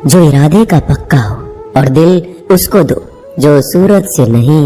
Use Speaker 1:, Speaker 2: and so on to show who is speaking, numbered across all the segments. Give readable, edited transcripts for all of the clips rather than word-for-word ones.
Speaker 1: जो इरादे का पक्का हो, और दिल उसको दो जो सूरत से नहीं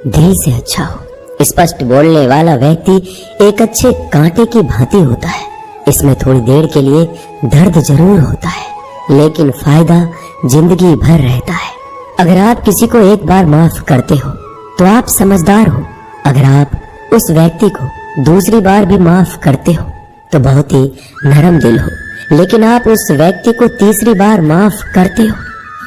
Speaker 1: दिल से अच्छा हो। स्पष्ट बोलने वाला व्यक्ति एक अच्छे कांटे की भांति होता है। इसमें थोड़ी देर के लिए दर्द जरूर होता है, लेकिन फायदा जिंदगी भर रहता है। अगर आप किसी को एक बार माफ करते हो तो आप समझदार हो। अगर आप उस व्यक्ति को दूसरी बार भी माफ करते हो तो बहुत ही नरम दिल हो। लेकिन आप उस व्यक्ति को तीसरी बार माफ करते हो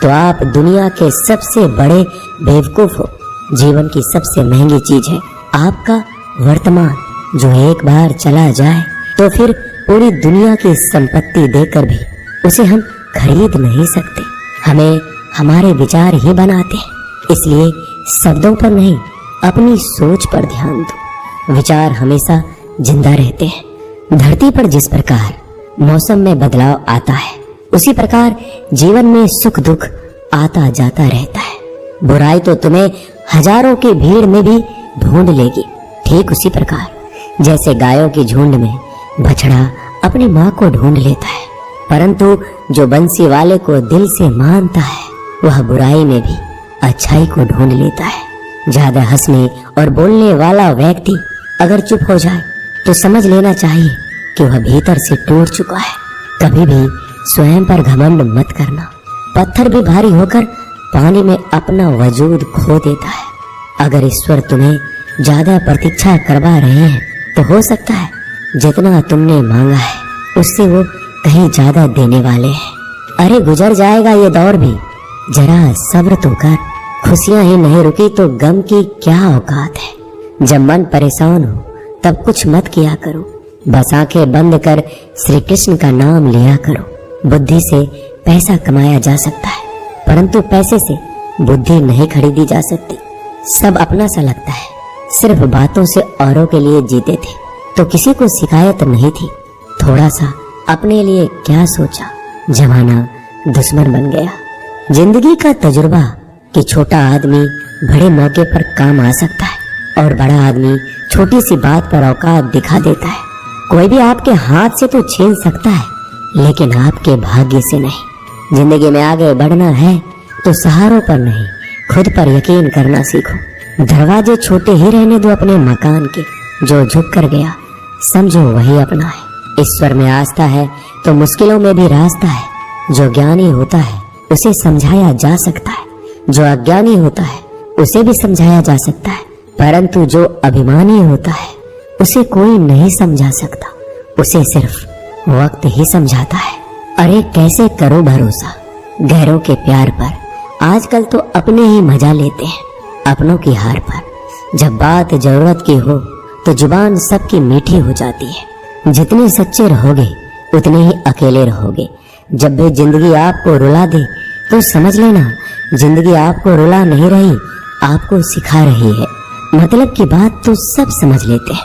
Speaker 1: तो आप दुनिया के सबसे बड़े बेवकूफ हो। जीवन की सबसे महंगी चीज है आपका वर्तमान, जो एक बार चला जाए तो फिर पूरी दुनिया की संपत्ति देकर भी उसे हम खरीद नहीं सकते। हमें हमारे विचार ही बनाते हैं, इसलिए शब्दों पर नहीं अपनी सोच पर ध्यान दो। विचार हमेशा जिंदा रहते हैं। धरती पर जिस प्रकार मौसम में बदलाव आता है, उसी प्रकार जीवन में सुख दुख आता जाता रहता है। बुराई तो तुम्हें हजारों की भीड़ में भी ढूंढ लेगी, ठीक उसी प्रकार जैसे गायों की झुंड में बछड़ा अपनी माँ को ढूंढ लेता है। परंतु जो बंसी वाले को दिल से मानता है, वह बुराई में भी अच्छाई को ढूंढ लेता है। ज्यादा हंसने और बोलने वाला व्यक्ति अगर चुप हो जाए तो समझ लेना चाहिए कि वह भीतर से टूट चुका है। कभी भी स्वयं पर घमंड मत करना। पत्थर भी भारी होकर पानी में अपना वजूद खो देता है। अगर ईश्वर तुम्हें ज्यादा प्रतीक्षा करवा रहे हैं तो हो सकता है जितना तुमने मांगा है उससे वो कहीं ज्यादा देने वाले हैं। अरे गुजर जाएगा ये दौर भी, जरा सब्र तो कर। खुशियां ही नहीं रुकी तो गम की क्या औकात है। जब मन परेशान हो तब कुछ मत किया करो, बस आंखें बंद कर श्री कृष्ण का नाम लिया करो। बुद्धि से पैसा कमाया जा सकता है, परंतु पैसे से बुद्धि नहीं खरीदी जा सकती। सब अपना सा लगता है। सिर्फ बातों से औरों के लिए जीते थे तो किसी को शिकायत नहीं थी। थोड़ा सा अपने लिए क्या सोचा, जमाना दुश्मन बन गया। जिंदगी का तजुर्बा कि छोटा आदमी बड़े मौके पर काम आ सकता है और बड़ा आदमी छोटी सी बात पर औकात दिखा देता है। कोई भी आपके हाथ से तो छीन सकता है, लेकिन आपके भाग्य से नहीं। जिंदगी में आगे बढ़ना है तो सहारों पर नहीं, खुद पर यकीन करना सीखो। दरवाजे छोटे ही रहने दो अपने मकान के। जो झुक कर गया समझो वही अपना है। ईश्वर में आस्था है तो मुश्किलों में भी रास्ता है। जो ज्ञानी होता है उसे समझाया जा सकता है, जो अज्ञानी होता है उसे भी समझाया जा सकता है, परंतु जो अभिमानी होता है उसे कोई नहीं समझा सकता। उसे सिर्फ वक्त ही समझाता है। अरे कैसे करो भरोसा गैरों के प्यार पर। आजकल तो अपने ही मजा लेते हैं अपनों की हार पर। जब बात जरूरत की हो तो जुबान सबकी मीठी हो जाती है। जितने सच्चे रहोगे उतने ही अकेले रहोगे। जब भी जिंदगी आपको रुला दे तो समझ लेना जिंदगी आपको रुला नहीं रही, आपको सिखा रही है। मतलब की बात तो सब समझ लेते हैं,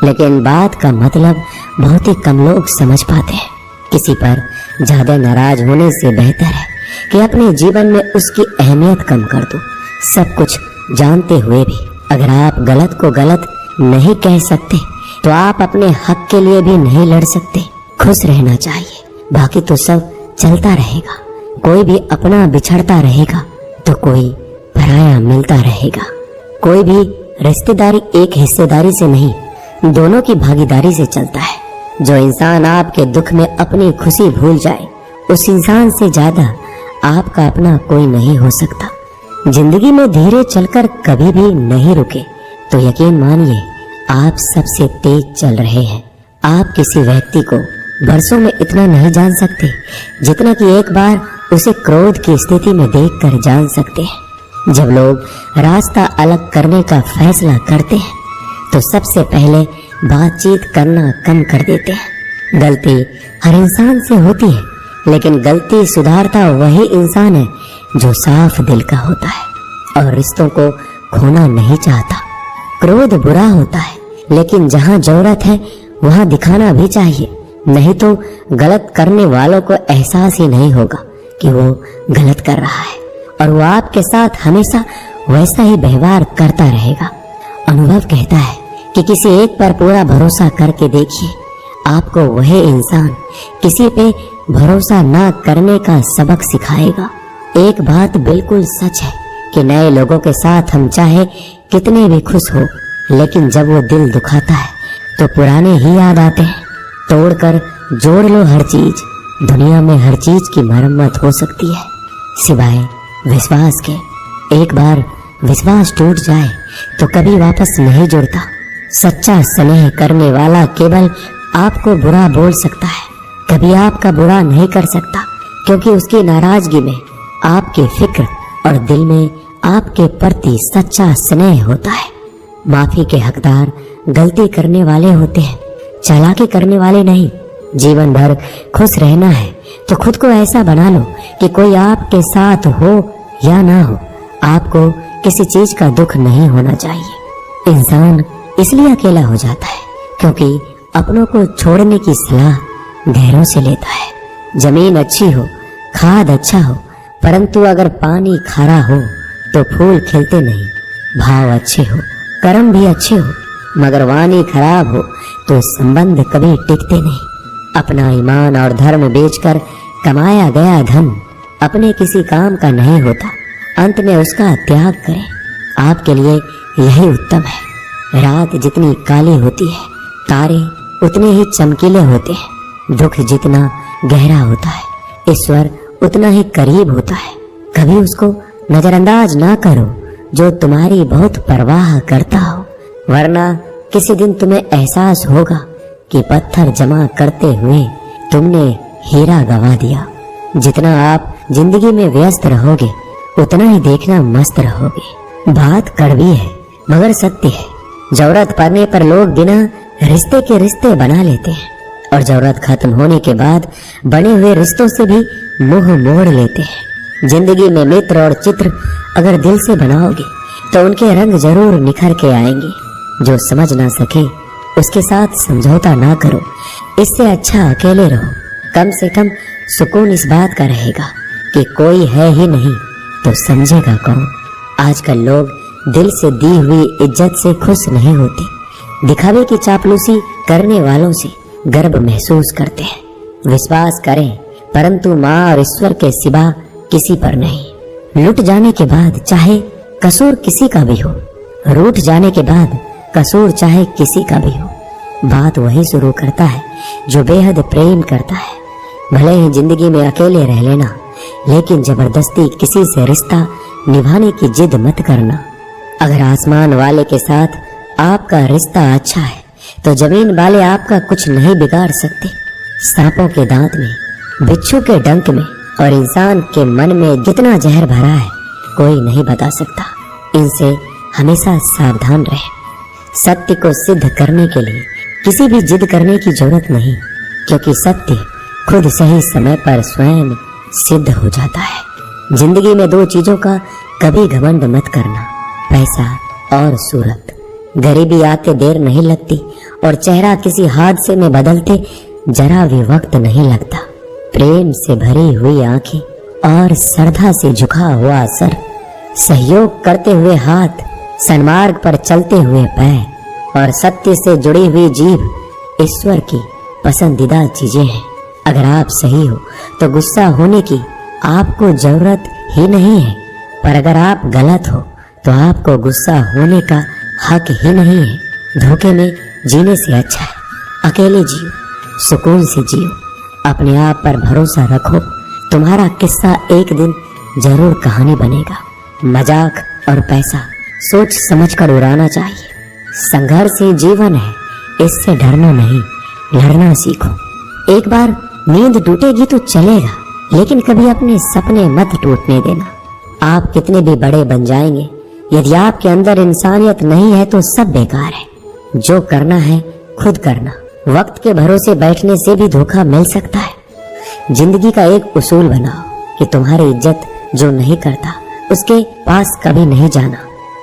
Speaker 1: लेकिन बात का मतलब बहुत ही कम लोग समझ पाते हैं। किसी पर ज्यादा नाराज होने से बेहतर है कि अपने जीवन में उसकी अहमियत कम कर दो। सब कुछ जानते हुए भी अगर आप गलत को गलत नहीं कह सकते तो आप अपने हक के लिए भी नहीं लड़ सकते। खुश रहना चाहिए, बाकी तो सब चलता रहेगा। कोई भी अपना बिछड़ता रहेगा तो कोई पराया मिलता रहेगा। कोई भी रिश्तेदारी एक हिस्सेदारी से नहीं, दोनों की भागीदारी से चलता है। जो इंसान आपके दुख में अपनी खुशी भूल जाए, उस इंसान से ज्यादा आपका अपना कोई नहीं हो सकता। जिंदगी में धीरे चलकर कभी भी नहीं रुके तो यकीन मानिए आप सबसे तेज चल रहे हैं। आप किसी व्यक्ति को बरसों में इतना नहीं जान सकते जितना कि एक बार उसे क्रोध की स्थिति में देखकर जान सकते हैं। जब लोग रास्ता अलग करने का फैसला करते हैं तो सबसे पहले बातचीत करना कम कर देते हैं। गलती हर इंसान से होती है, लेकिन गलती सुधारता वही इंसान है जो साफ दिल का होता है और रिश्तों को खोना नहीं चाहता। क्रोध बुरा होता है, लेकिन जहाँ जरूरत है वहाँ दिखाना भी चाहिए, नहीं तो गलत करने वालों को एहसास ही नहीं होगा कि वो गलत कर रहा है और वो आपके साथ हमेशा वैसा ही व्यवहार करता रहेगा। अनुभव कहता है कि किसी एक पर पूरा भरोसा करके देखिए, आपको वही इंसान किसी पे भरोसा ना करने का सबक सिखाएगा। एक बात बिल्कुल सच है कि नए लोगों के साथ हम चाहे कितने भी खुश हो, लेकिन जब वो दिल दुखाता है तो पुराने ही याद आते हैं। तोड़कर जोड़ लो हर चीज, दुनिया में हर चीज की मरम्मत हो सकती है सिवाय विश्वास के। एक बार विश्वास टूट जाए तो कभी वापस नहीं जुड़ता। सच्चा स्नेह करने वाला केवल आपको बुरा बोल सकता है, कभी आपका बुरा नहीं कर सकता, क्योंकि उसकी नाराजगी में आपकी फिक्र और दिल में आपके प्रति सच्चा स्नेह होता है। माफी के हकदार गलती करने वाले होते हैं, चालाकी करने वाले नहीं। जीवन भर खुश रहना है तो खुद को ऐसा बना लो कि कोई आपके साथ हो या ना हो, आपको किसी चीज का दुख नहीं होना चाहिए। इंसान इसलिए अकेला हो जाता है क्योंकि अपनों को छोड़ने की सलाह गैरों से लेता है। जमीन अच्छी हो, खाद अच्छा हो, परंतु अगर पानी खारा हो तो फूल खिलते नहीं। भाव अच्छे हो, कर्म भी अच्छे हो, मगर वाणी खराब हो तो संबंध कभी टिकते नहीं। अपना ईमान और धर्म बेचकर कमाया गया धन अपने किसी काम का नहीं होता, अंत में उसका त्याग करें। आपके लिए यही उत्तम है। रात जितनी काली होती है, तारे उतने ही चमकीले होते हैं। दुख जितना गहरा होता है, ईश्वर उतना ही करीब होता है। कभी उसको नजरअंदाज ना करो जो तुम्हारी बहुत परवाह करता हो, वरना किसी दिन तुम्हें एहसास होगा कि पत्थर जमा करते हुए तुमने हीरा गंवा दिया। जितना आप जिंदगी में व्यस्त रहोगे उतना ही देखना मस्त रहोगे। बात कड़वी है मगर सत्य है। जरूरत पड़ने पर लोग बिना रिश्ते के रिश्ते बना लेते हैं और जरूरत खत्म होने के बाद बने हुए रिश्तों से भी मुंह मोड़ लेते हैं। जिंदगी में मित्र और चित्र अगर दिल से बनाओगे तो उनके रंग जरूर निखर के आएंगे। जो समझ ना सके उसके साथ समझौता ना करो, इससे अच्छा अकेले रहो। कम से कम सुकून इस बात का रहेगा कि कोई है ही नहीं तो समझेगा कौन। आजकल लोग दिल से दी हुई इज्जत से खुश नहीं होते, दिखावे की चापलूसी करने वालों से गर्व महसूस करते हैं। विश्वास करें परंतु माँ और ईश्वर के सिवा किसी पर नहीं। लुट जाने के बाद चाहे कसूर किसी का भी हो, रूठ जाने के बाद कसूर चाहे किसी का भी हो, बात वही शुरू करता है जो बेहद प्रेम करता है। भले ही जिंदगी में अकेले रह लेना, लेकिन जबरदस्ती किसी से रिश्ता निभाने की जिद मत करना। अगर आसमान वाले के साथ आपका रिश्ता अच्छा है तो जमीन वाले आपका कुछ नहीं बिगाड़ सकते। सांपों के दांत में, बिच्छू के डंक में और इंसान के मन में जितना जहर भरा है कोई नहीं बता सकता। इनसे हमेशा सावधान रहे। सत्य को सिद्ध करने के लिए किसी भी जिद करने की जरूरत नहीं, क्योंकि सत्य खुद सही समय पर स्वयं सिद्ध हो जाता है। जिंदगी में दो चीजों का कभी घमंड मत करना, पैसा और सूरत। गरीबी आते देर नहीं लगती और चेहरा किसी हादसे में बदलते जरा भी वक्त नहीं लगता। प्रेम से भरी हुई आंखें और श्रद्धा से झुका हुआ सर, सहयोग करते हुए हाथ, सन्मार्ग पर चलते हुए पैर और सत्य से जुड़ी हुई जीभ ईश्वर की पसंदीदा चीजें हैं। अगर आप सही हो तो गुस्सा होने की आपको जरूरत ही नहीं है, पर अगर आप गलत हो तो आपको गुस्सा होने का हक ही नहीं है। धोखे में जीने से अच्छा है अकेले जियो, सुकून से जियो, अपने आप पर भरोसा रखो। तुम्हारा किस्सा एक दिन जरूर कहानी बनेगा। मजाक और पैसा सोच समझकर उड़ाना चाहिए। संघर्ष ही जीवन है, इससे डरना नहीं, लड़ना सीखो। एक बार नींद टूटेगी तो चलेगा, लेकिन कभी अपने सपने मत टूटने देना। आप कितने भी बड़े बन जाएंगे, यदि आपके अंदर इंसानियत नहीं है तो सब बेकार है। जो करना है खुद करना। वक्त के भरोसे बैठने से भी धोखा मिल सकता है। जिंदगी का एक उसूल बनाओ कि तुम्हारी इज्जत जो नहीं करता उसके पास कभी नहीं जाना,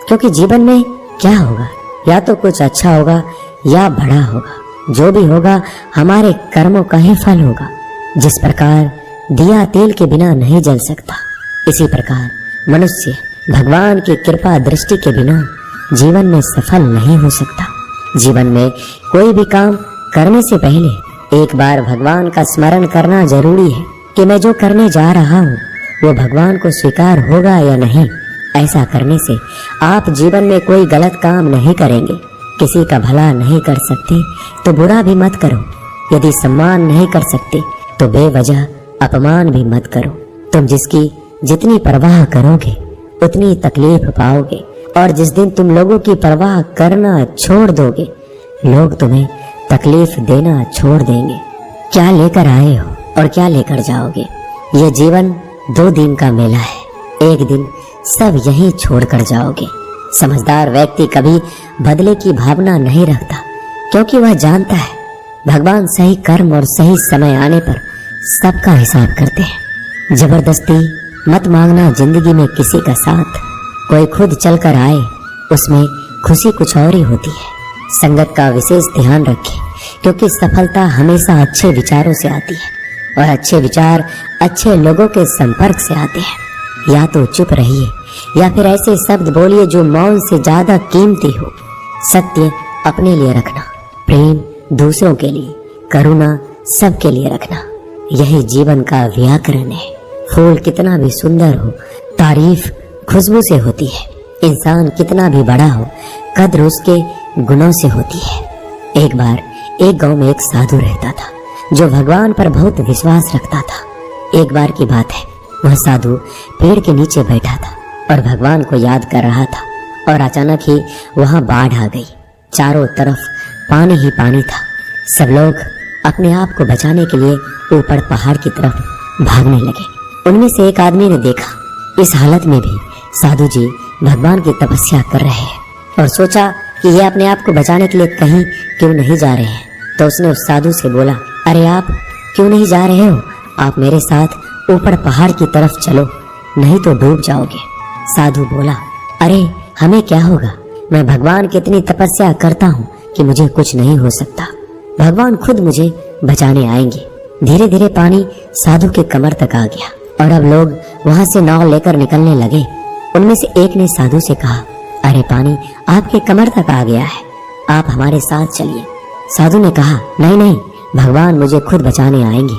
Speaker 1: क्योंकि जीवन में क्या होगा, या तो कुछ अच्छा होगा या बड़ा होगा। जो भी होगा हमारे कर्मों का ही फल होगा। जिस प्रकार दिया तेल के बिना नहीं जल सकता, इसी प्रकार मनुष्य भगवान की कृपा दृष्टि के बिना जीवन में सफल नहीं हो सकता। जीवन में कोई भी काम करने से पहले एक बार भगवान का स्मरण करना जरूरी है कि मैं जो करने जा रहा हूँ वो भगवान को स्वीकार होगा या नहीं। ऐसा करने से आप जीवन में कोई गलत काम नहीं करेंगे। किसी का भला नहीं कर सकते तो बुरा भी मत करो। यदि सम्मान नहीं कर सकते तो बेवजह अपमान भी मत करो। तुम जिसकी जितनी परवाह करोगे उतनी तकलीफ पाओगे, और जिस दिन तुम लोगों की परवाह करना छोड़ दोगे लोग तुम्हें तकलीफ देना छोड़ देंगे। क्या लेकर आए हो और क्या लेकर जाओगे? ये जीवन 2 दिन का मेला है। एक दिन सब यहीं छोड़कर जाओगे। समझदार व्यक्ति कभी बदले की भावना नहीं रखता, क्योंकि वह जानता है भगवान सही कर्म और सही समय आने पर सबका हिसाब करते हैं। जबरदस्ती मत मांगना जिंदगी में किसी का साथ। कोई खुद चलकर आए उसमें खुशी कुछ और ही होती है। संगत का विशेष ध्यान रखें, क्योंकि सफलता हमेशा अच्छे विचारों से आती है, और अच्छे विचार अच्छे लोगों के संपर्क से आते हैं। या तो चुप रहिए या फिर ऐसे शब्द बोलिए जो मौन से ज्यादा कीमती हो। सत्य अपने लिए रखना, प्रेम दूसरों के लिए, करुणा सबके लिए रखना, यही जीवन का व्याकरण है। फूल कितना भी सुंदर हो, तारीफ खुशबू से होती है। इंसान कितना भी बड़ा हो, कद्र उसके गुणों से होती है। एक बार एक गांव में एक साधु रहता था जो भगवान पर बहुत विश्वास रखता था। एक बार की बात है, वह साधु पेड़ के नीचे बैठा था और भगवान को याद कर रहा था, और अचानक ही वहां बाढ़ आ गई। चारों तरफ पानी ही पानी था। सब लोग अपने आप को बचाने के लिए ऊपर पहाड़ की तरफ भागने लगे। उनमें से एक आदमी ने देखा इस हालत में भी साधु जी भगवान की तपस्या कर रहे हैं, और सोचा कि ये अपने आप को बचाने के लिए कहीं क्यों नहीं जा रहे हैं। तो उसने उस साधु से बोला, अरे आप क्यों नहीं जा रहे हो? आप मेरे साथ ऊपर पहाड़ की तरफ चलो, नहीं तो डूब जाओगे। साधु बोला, अरे हमें क्या होगा? मैं भगवान की इतनी तपस्या करता हूँ कि मुझे कुछ नहीं हो सकता। भगवान खुद मुझे बचाने आएंगे। धीरे धीरे पानी साधु के कमर तक आ गया, और अब लोग वहां से नाव लेकर निकलने लगे। उनमें से एक ने साधु से कहा, अरे पानी आपके कमर तक आ गया है, आप हमारे साथ चलिए। साधु ने कहा, नहीं नहीं, भगवान मुझे खुद बचाने आएंगे।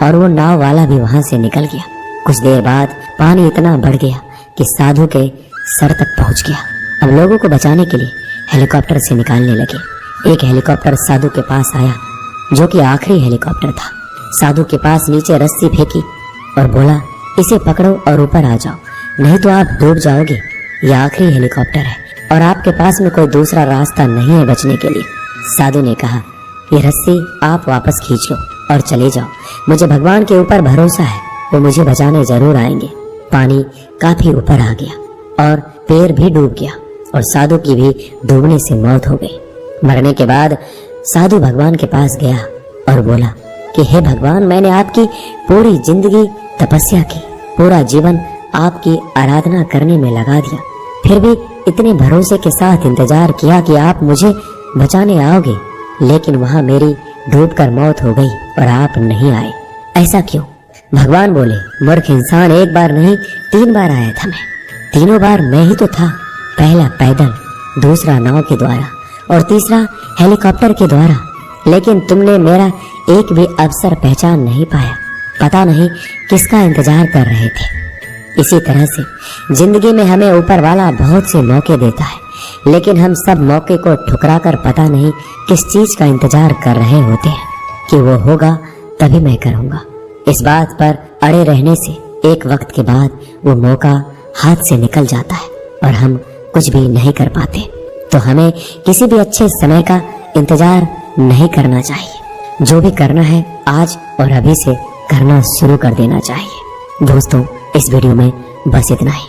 Speaker 1: और वो नाव वाला भी वहां से निकल गया। कुछ देर बाद पानी इतना बढ़ गया कि साधु के सर तक पहुंच गया। अब लोगों को बचाने के लिए हेलीकॉप्टर से निकालने लगे। एक हेलीकॉप्टर साधु के पास आया, जो कि आखिरी हेलीकॉप्टर था। साधु के पास नीचे रस्सी फेंकी और बोला, इसे पकड़ो और ऊपर आ जाओ, नहीं तो आप डूब जाओगे। यह आखिरी हेलीकॉप्टर है और आपके पास में कोई दूसरा रास्ता नहीं है बचने के लिए। साधु ने कहा, ये रस्सी आप वापस खींच लो और चले जाओ। मुझे भगवान के ऊपर भरोसा है, वो मुझे बचाने जरूर आएंगे। पानी काफी ऊपर आ गया और पैर भी डूब गया, और साधु की भी डूबने से मौत हो गई। मरने के बाद साधु भगवान के पास गया और बोला कि हे भगवान, मैंने आपकी पूरी जिंदगी तपस्या की, पूरा जीवन आपकी आराधना करने में लगा दिया, फिर भी इतने भरोसे के साथ इंतजार किया कि आप मुझे बचाने आओगे, लेकिन वहां मेरी डूबकर मौत हो गई और आप नहीं आए। ऐसा क्यों? भगवान बोले, मूर्ख इंसान, एक बार नहीं 3 बार आया था मैं। तीनों बार मैं ही तो था। पहला पैदल, दूसरा नाव के द्वारा और तीसरा हेलीकॉप्टर के द्वारा, लेकिन तुमने मेरा एक भी अवसर पहचान नहीं पाया। पता नहीं किसका इंतजार कर रहे थे। इसी तरह से जिंदगी में हमें ऊपर वाला बहुत से मौके देता है, लेकिन हम सब मौके को ठुकराकर पता नहीं किस चीज का इंतजार कर रहे होते हैं कि वो होगा तभी मैं करूँगा। इस बात पर अड़े रहने से एक वक्त के बाद वो मौका हाथ से निकल जाता है और हम कुछ भी नहीं कर पाते। तो हमें किसी भी अच्छे समय का इंतजार नहीं करना चाहिए। जो भी करना है आज और अभी से करना शुरू कर देना चाहिए। दोस्तों, इस वीडियो में बस इतना ही।